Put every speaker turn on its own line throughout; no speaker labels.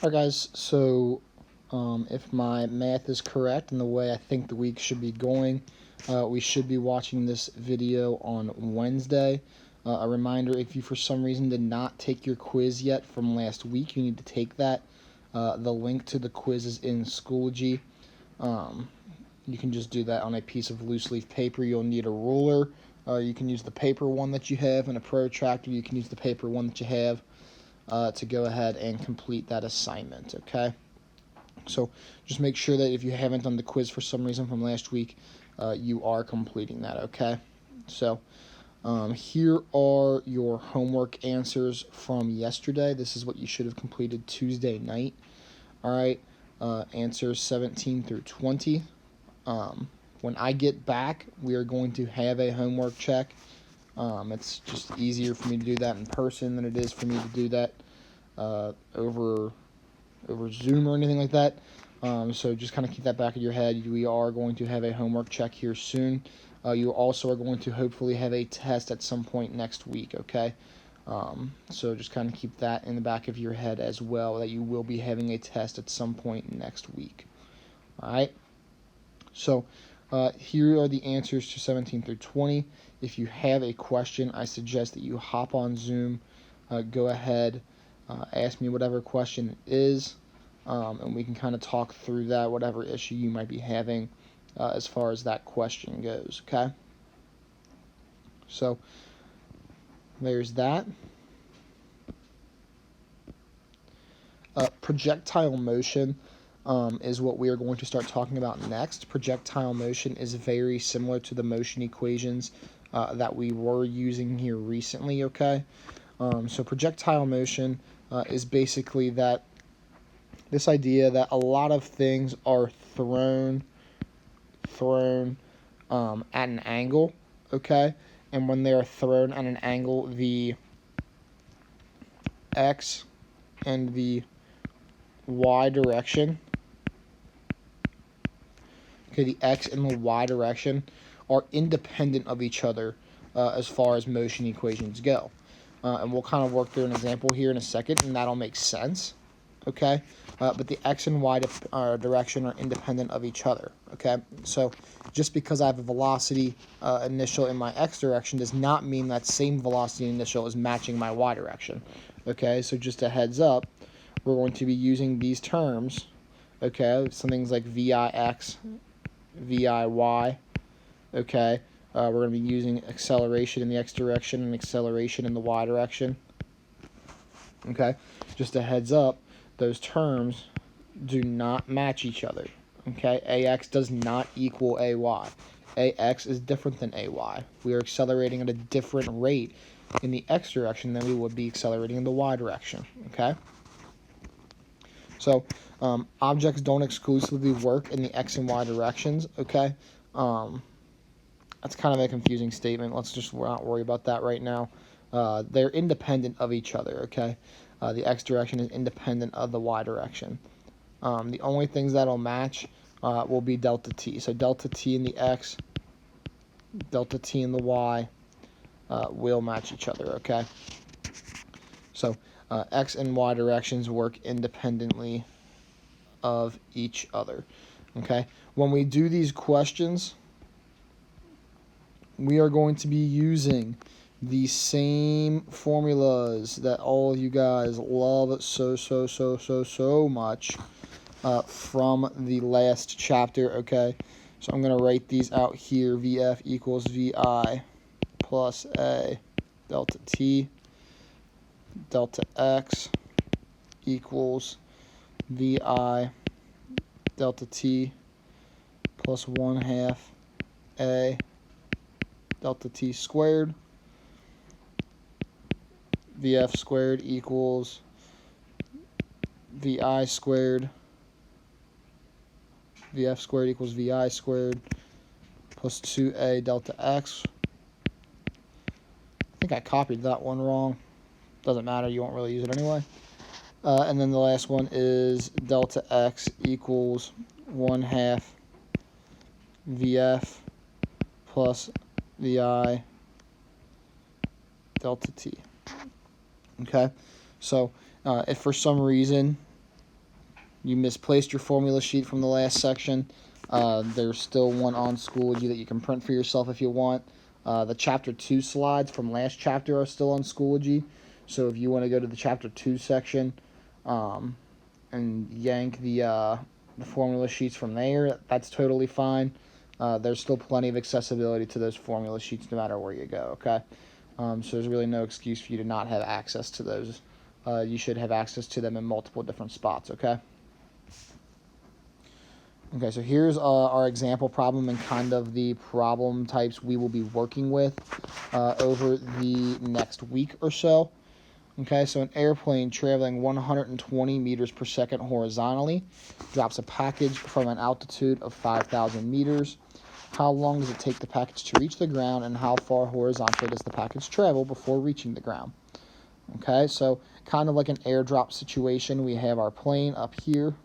Alright guys, so if my math is correct and the way I think the week should be going, we should be watching this video on Wednesday. A reminder, if you for some reason did not take your quiz yet from last week, you need to take that. The link to the quiz is in Schoology. You can just do that on a piece of loose leaf paper. You'll need a ruler. You can use the paper one that you have, and a protractor. You can use the paper one that you have to go ahead and complete that assignment, okay? So just make sure that if you haven't done the quiz for some reason from last week, you are completing that, okay? So here are your homework answers from yesterday. This is what you should have completed Tuesday night. All right, answers 17 through 20. When I get back, we are going to have a homework check. It's just easier for me to do that in person than it is for me to do that over Zoom or anything like that. So just kind of keep that back in your head. We are going to have a homework check here soon. You also are going to hopefully have a test at some point next week, okay? So just kind of keep that in the back of your head as well, that you will be having a test at some point next week. All right? So here are the answers to 17 through 20. If you have a question, I suggest that you hop on Zoom, go ahead, ask me whatever question it is, and we can kind of talk through that, whatever issue you might be having as far as that question goes, okay? So there's that. Projectile motion is what we are going to start talking about next. Projectile motion is very similar to the motion equations that we were using here recently, okay? So projectile motion is basically that this idea that a lot of things are thrown at an angle, okay? And when they are thrown at an angle, the x and the y direction, okay, the x and the y direction are independent of each other as far as motion equations go. And we'll kind of work through an example here in a second, and that'll make sense, okay? But the x and y direction are independent of each other, okay? So just because I have a velocity initial in my x direction does not mean that same velocity initial is matching my y direction, okay? So just a heads up, we're going to be using these terms, okay? Some things like VIX, VIY, okay? We're going to be using acceleration in the x direction and acceleration in the y direction, okay? Just a heads up, those terms do not match each other, okay? AX does not equal AY. AX is different than AY. We are accelerating at a different rate in the x direction than we would be accelerating in the y direction, okay? So objects don't exclusively work in the x and y directions, okay? That's kind of a confusing statement. Let's just not worry about that right now. They're independent of each other, okay? The x direction is independent of the y direction. The only things that'll match will be delta t. So delta t in the x, delta t in the y will match each other, okay? So x and y directions work independently of each other, okay? When we do these questions, we are going to be using the same formulas that all of you guys love so much from the last chapter, okay? So I'm going to write these out here. VF equals VI plus A delta T. Delta X equals VI delta T plus 1/2 A delta T squared. VF squared equals VI squared. VF squared equals VI squared plus 2A delta X. I think I copied that one wrong. Doesn't matter, you won't really use it anyway. And then the last one is delta X equals 1/2 VF plus VI delta T. Okay, so if for some reason you misplaced your formula sheet from the last section, there's still one on Schoology that you can print for yourself if you want. The Chapter 2 slides from last chapter are still on Schoology, so if you want to go to the Chapter 2 section and yank the formula sheets from there, that's totally fine. There's still plenty of accessibility to those formula sheets no matter where you go, okay? So there's really no excuse for you to not have access to those. You should have access to them in multiple different spots, okay? Okay, so here's our example problem and kind of the problem types we will be working with over the next week or so. Okay, so an airplane traveling 120 meters per second horizontally drops a package from an altitude of 5,000 meters. How long does it take the package to reach the ground, and how far horizontally does the package travel before reaching the ground? Okay, so kind of like an airdrop situation, we have our plane up here.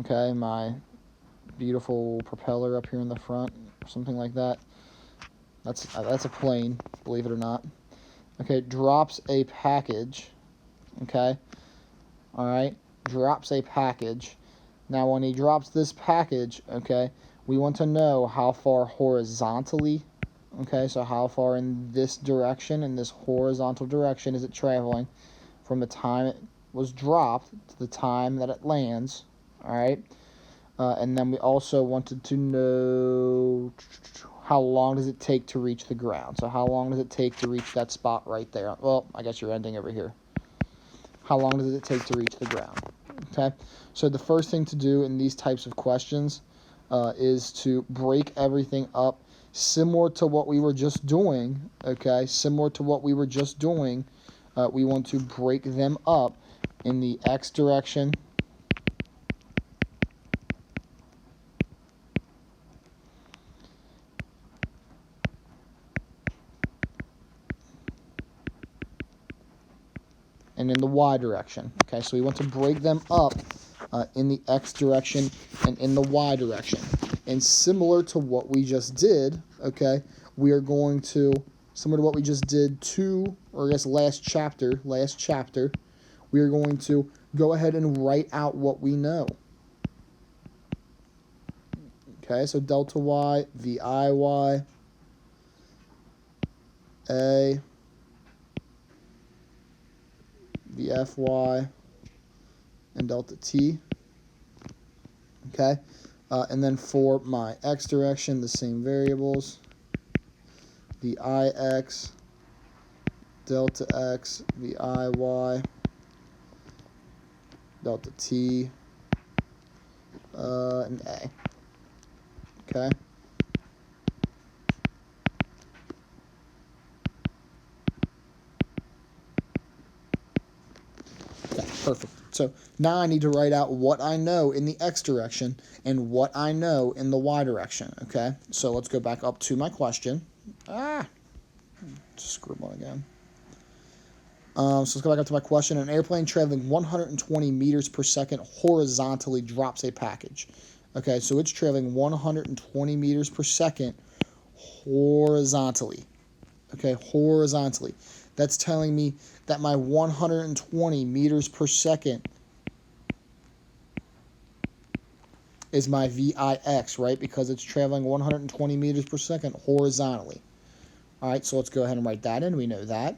Okay, my beautiful propeller up here in the front, or something like that. That's a plane, believe it or not. Okay, drops a package. Okay, all right, drops a package. Now, when he drops this package, okay, we want to know how far horizontally. Okay, so how far in this direction, in this horizontal direction, is it traveling from the time it was dropped to the time that it lands. All right, and then we also wanted to know how long does it take to reach the ground. So how long does it take to reach that spot right there? Well, I guess you're ending over here. How long does it take to reach the ground? Okay, so the first thing to do in these types of questions is to break everything up similar to what we were just doing. Okay, similar to what we were just doing. We want to break them up in the x direction and in the y direction. Okay, so we want to break them up in the x direction and in the y direction. And similar to what we just did, okay, we are going to, similar to what we just did last chapter, we are going to go ahead and write out what we know. Okay, so delta y, VIY, A, VFY, and delta t. Okay, and then for my x direction, the same variables, the ix, delta x, the iy, delta t, and a. Okay. Okay, perfect. So now I need to write out what I know in the x direction and what I know in the y direction. Okay, so let's go back up to my question. Scribble again. So let's go back up to my question. An airplane traveling 120 meters per second horizontally drops a package. Okay, so it's traveling 120 meters per second horizontally. Okay, horizontally. That's telling me that my 120 meters per second is my VIX, right? Because it's traveling 120 meters per second horizontally. All right, so let's go ahead and write that in. We know that.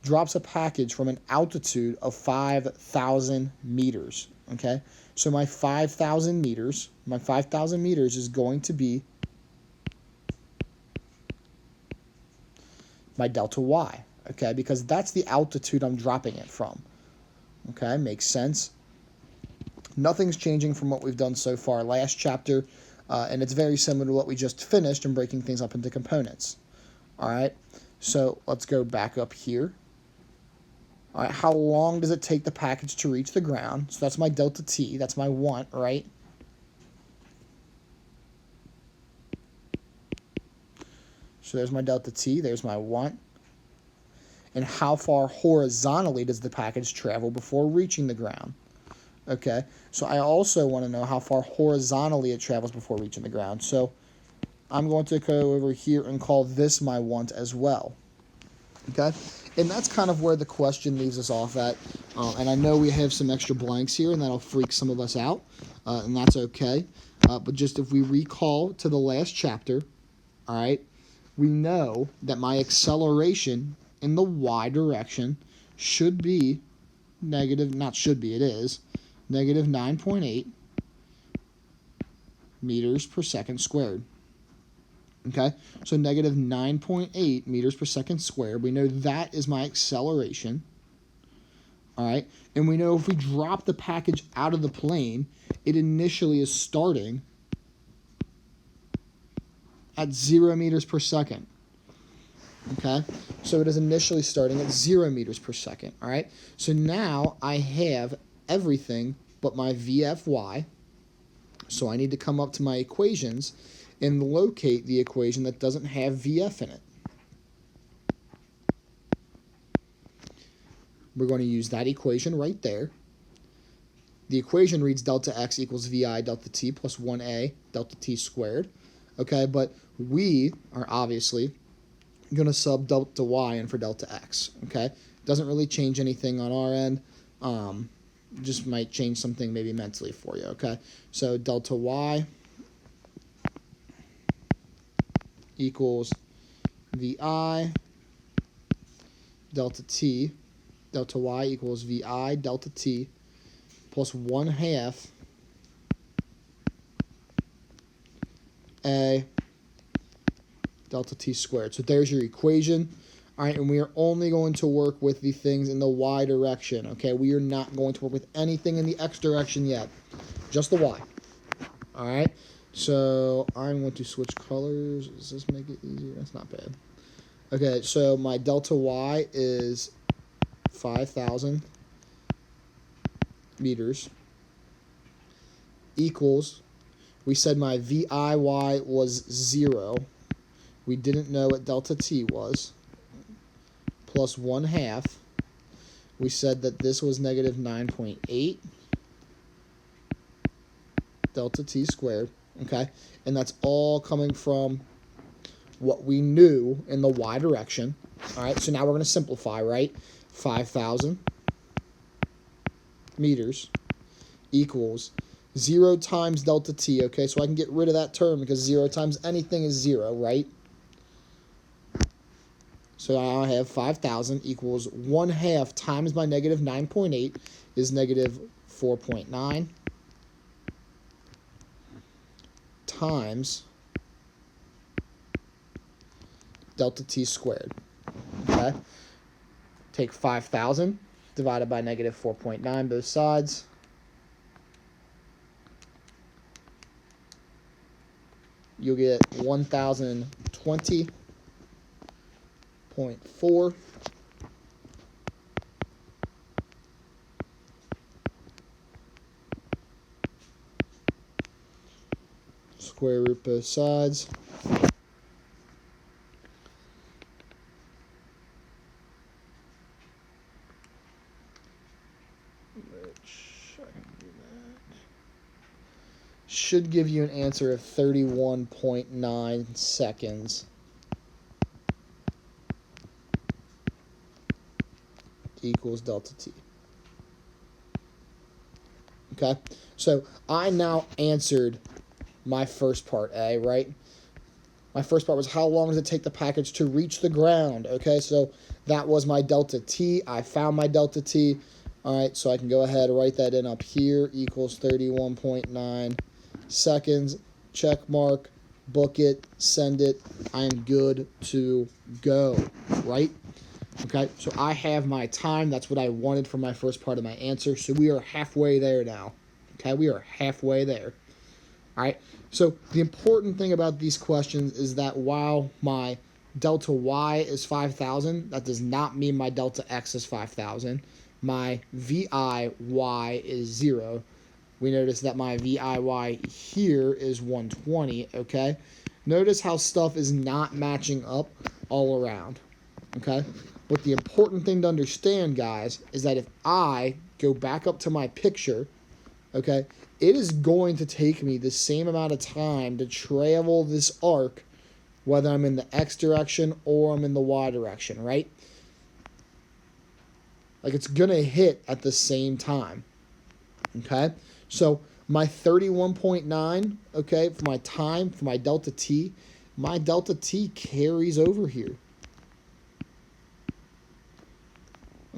Drops a package from an altitude of 5,000 meters. Okay, so my 5,000 meters is going to be my delta y. Okay, because that's the altitude I'm dropping it from. Okay, makes sense. Nothing's changing from what we've done so far last chapter, and it's very similar to what we just finished in breaking things up into components. All right, so let's go back up here. All right, how long does it take the package to reach the ground? So that's my delta t, that's my want, right? So there's my delta t, there's my want. And how far horizontally does the package travel before reaching the ground? Okay, so I also want to know how far horizontally it travels before reaching the ground. So I'm going to go over here and call this my want as well. Okay, And that's kind of where the question leaves us off at. And I know we have some extra blanks here, and that'll freak some of us out, and that's okay. But just if we recall to the last chapter, all right, we know that my acceleration in the y direction should be negative, not should be, it is, negative 9.8 meters per second squared. Okay, so negative 9.8 meters per second squared. We know that is my acceleration. All right, and we know if we drop the package out of the plane, it initially is starting at 0 meters per second. Okay, so it is initially starting at 0 meters per second. All right, so now I have everything but my VFY. So I need to come up to my equations and locate the equation that doesn't have VF in it. We're going to use that equation right there. The equation reads delta x equals VI delta t plus 1a delta t squared. Okay, but we are obviously going to sub delta y in for delta x. Okay, doesn't really change anything on our end. Just might change something maybe mentally for you. Okay, so delta y equals VI delta t, delta y equals VI delta t plus 1/2 a delta t squared. So there's your equation. All right, and we are only going to work with the things in the y direction, okay? We are not going to work with anything in the x direction yet, just the y. All right, so I'm going to switch colors. Does this make it easier? That's not bad. Okay, so my delta y is 5,000 meters equals, we said my VIY was 0. We didn't know what delta t was. Plus 1/2. We said that this was negative 9.8 delta t squared. Okay, and that's all coming from what we knew in the y direction. All right, so now we're going to simplify, right? 5,000 meters equals 0 times delta t. Okay, so I can get rid of that term because 0 times anything is 0, right? So I have 5,000 equals 1/2 times my negative 9.8 is negative 4.9 times delta t squared. Okay? Take 5,000 divided by negative 4.9 both sides. You'll get 1,020.4 square root both sides. Should give you an answer of 31.9 seconds equals delta t. Okay, so I now answered my first part A, right? My first part was how long does it take the package to reach the ground? Okay, so that was my delta t. I found my delta t. All right, so I can go ahead and write that in up here, equals 31.9 seconds. Check mark, book it, send it. I am good to go, right? Okay, so I have my time. That's what I wanted for my first part of my answer. So we are halfway there now. Okay, we are halfway there. All right, so the important thing about these questions is that while my delta y is 5,000, that does not mean my delta x is 5,000. My VIY is 0. We notice that my VIY here is 120, okay? Notice how stuff is not matching up all around, okay? But the important thing to understand, guys, is that if I go back up to my picture, okay, it is going to take me the same amount of time to travel this arc, whether I'm in the x direction or I'm in the y direction, right? Like, it's going to hit at the same time. Okay? So my 31.9, okay, for my time, for my delta t carries over here.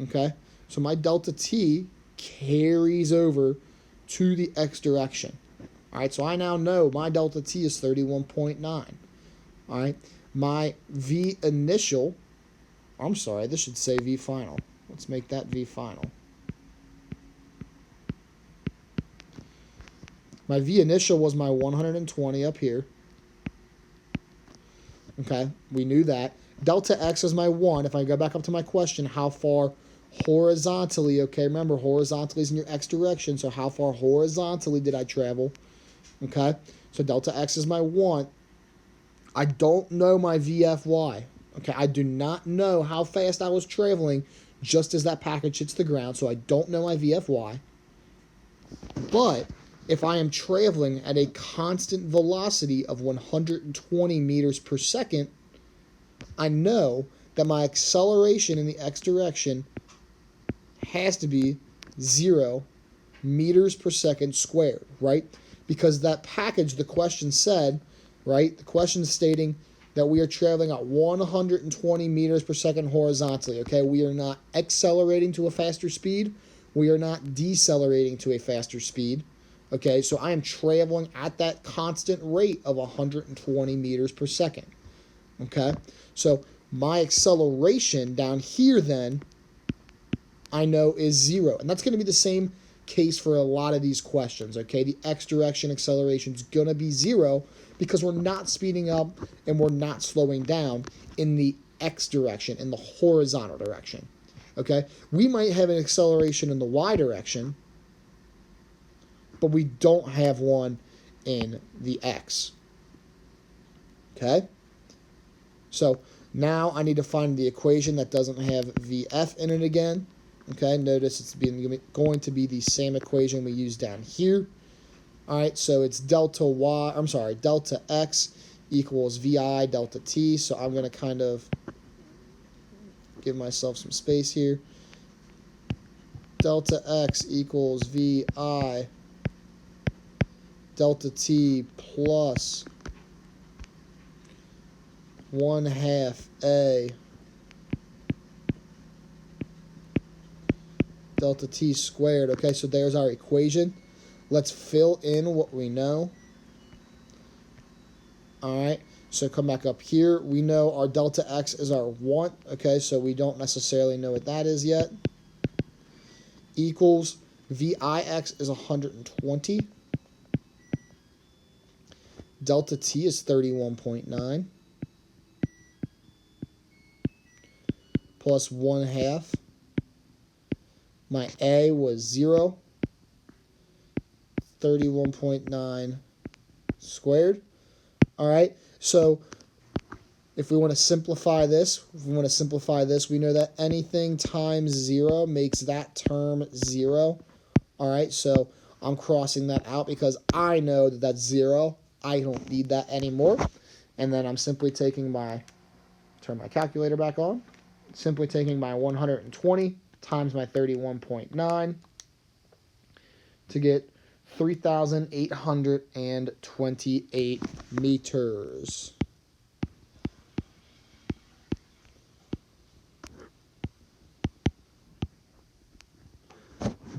Okay? So my delta t carries over to the x direction. All right, so I now know my delta t is 31.9. All right, my v initial, I'm sorry, this should say v final. Let's make that v final. My v initial was my 120 up here. Okay, we knew that. Delta x is my 1. If I go back up to my question, how far horizontally, okay, remember horizontally is in your x direction, so how far horizontally did I travel? Okay, so delta x is my 1. I don't know my VFY. Okay, I do not know how fast I was traveling just as that package hits the ground, so I don't know my VFY. But if I am traveling at a constant velocity of 120 meters per second, I know that my acceleration in the x direction has to be 0 meters per second squared, right? Because that package, the question said, right? The question is stating that we are traveling at 120 meters per second horizontally, okay? We are not accelerating to a faster speed. We are not decelerating to a faster speed, okay? So I am traveling at that constant rate of 120 meters per second, okay? So my acceleration down here then, I know is 0. And that's going to be the same case for a lot of these questions, okay? The x direction acceleration is going to be 0 because we're not speeding up and we're not slowing down in the x direction, in the horizontal direction, okay? We might have an acceleration in the y direction, but we don't have one in the x, okay? So now I need to find the equation that doesn't have VF in it again. Okay, notice it's going to be the same equation we used down here. All right, so it's delta x equals VI delta t. So I'm going to kind of give myself some space here. Delta x equals VI delta t plus 1/2 A delta t squared. Okay, so there's our equation. Let's fill in what we know. All right, so come back up here. We know our delta x is our 1. Okay, so we don't necessarily know what that is yet. Equals VIX is 120. Delta t is 31.9. Plus 1/2. My A was 0. 31.9 squared. All right, so if we want to simplify this, we know that anything times 0 makes that term 0. All right, so I'm crossing that out because I know that that's 0. I don't need that anymore. And then I'm simply taking turn my calculator back on, simply taking my 120 times my 31.9 to get 3,828 meters.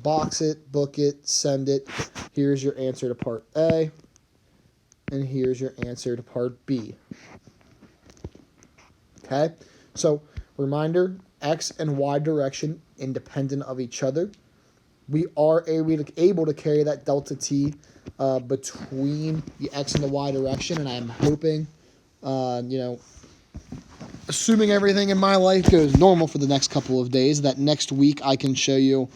Box it, book it, send it. Here's your answer to part A, and here's your answer to part B. Okay, so reminder, X and Y direction independent of each other. We are able to carry that delta t between the X and the Y direction, and I'm hoping, assuming everything in my life goes normal for the next couple of days, that next week I can show you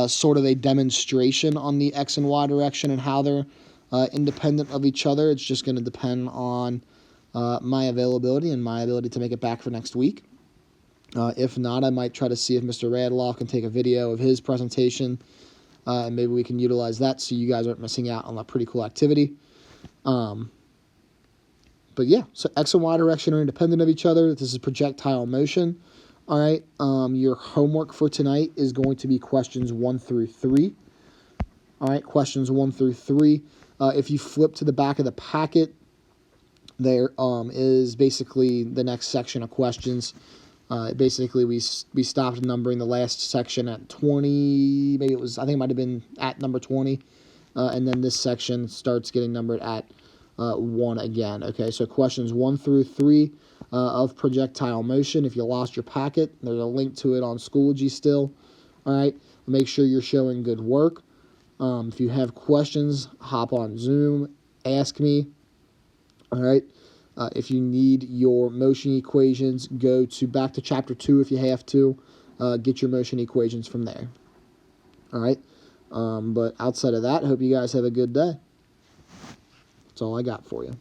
sort of a demonstration on the X and Y direction and how they're independent of each other. It's just going to depend on my availability and my ability to make it back for next week. If not, I might try to see if Mr. Radloff can take a video of his presentation, and maybe we can utilize that so you guys aren't missing out on a pretty cool activity. But yeah, so X and Y direction are independent of each other. This is projectile motion. All right, your homework for tonight is going to be questions 1 through 3. All right, questions 1 through 3. If you flip to the back of the packet, there is basically the next section of questions. Basically, we stopped numbering the last section at 20. Maybe it was, I think it might have been at number 20. And then this section starts getting numbered at 1 again. Okay, so questions 1 through 3 of projectile motion. If you lost your packet, there's a link to it on Schoology still. All right, make sure you're showing good work. If you have questions, hop on Zoom, ask me. All right. If you need your motion equations, go back to chapter 2 if you have to. Get your motion equations from there. All right. But outside of that, I hope you guys have a good day. That's all I got for you.